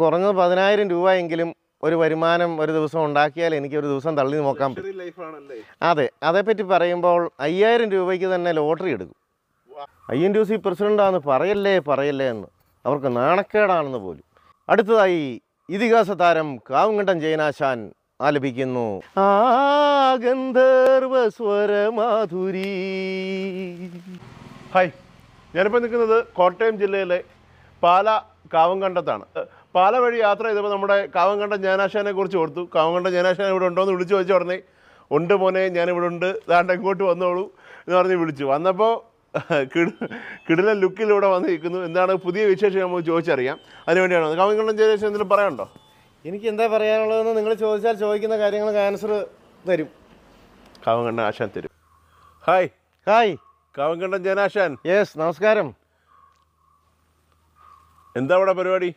കുറഞ്ഞത് 10,000 രൂപയെങ്കിലും ഒരു വരുമാനം ഒരു ദിവസം ഉണ്ടാക്കിയാൽ എനിക്ക് ഒരു ദിവസം തള്ളി നോക്കാൻ പറ്റും. അതെ, അതേപ്പറ്റി പറയുമ്പോൾ 5,000 രൂപയ്ക്ക് തന്നെ ലോട്ടറി എടുക്കും. INTUC പ്രസിഡൻ്റാന്ന് പറയല്ലേ എന്ന് അവർക്ക് നാണക്കേടാണെന്ന് പോലും. അടുത്തതായി ഇതിഹാസ താരം കാവുങ്കണ്ടം ജയനാശാൻ ആലപിക്കുന്നു ആ ഗന്ധർവ സ്വരമാധുരി. ഹായ്, ഞാനിപ്പോൾ നിൽക്കുന്നത് കോട്ടയം ജില്ലയിലെ പാല കാവുങ്കണ്ടത്താണ്. പാല വഴി യാത്ര ചെയ്തപ്പോൾ നമ്മുടെ കാവുങ്കണ്ടം ജയനാശാനെ കുറിച്ച് ഓർത്തു. കാവുങ്കണ്ടം ജയനാശാൻ ഇവിടെ ഉണ്ടോ എന്ന് വിളിച്ചു ചോദിച്ച ഉടനെ ഉണ്ട് മോനെ, ഞാനിവിടെ ഉണ്ട്, ദാണ്ട് എങ്ങോട്ട് വന്നോളൂ എന്ന് പറഞ്ഞ് വിളിച്ചു. വന്നപ്പോൾ കിടിലൻ ലുക്കിലൂടെ വന്ന് നിൽക്കുന്നു. എന്താണ് പുതിയ വിശേഷം നമുക്ക് ചോദിച്ചറിയാം. അതിനുവേണ്ടിയാണ് കാവുങ്കണ്ടം ജയനാശാൻ എന്തെങ്കിലും പറയാനുണ്ടോ? എനിക്ക് എന്താ പറയാനുള്ളതെന്ന് നിങ്ങൾ ചോദിച്ചാൽ ചോദിക്കുന്ന കാര്യങ്ങൾക്ക് ആൻസർ തരും. കാവുങ്കണ്ടം ആശാൻ തരും. Hi hi, Kavunkandam Jayanashan. Yes, നമസ്കാരം. എന്താ ഇവിടെ പരിപാടി?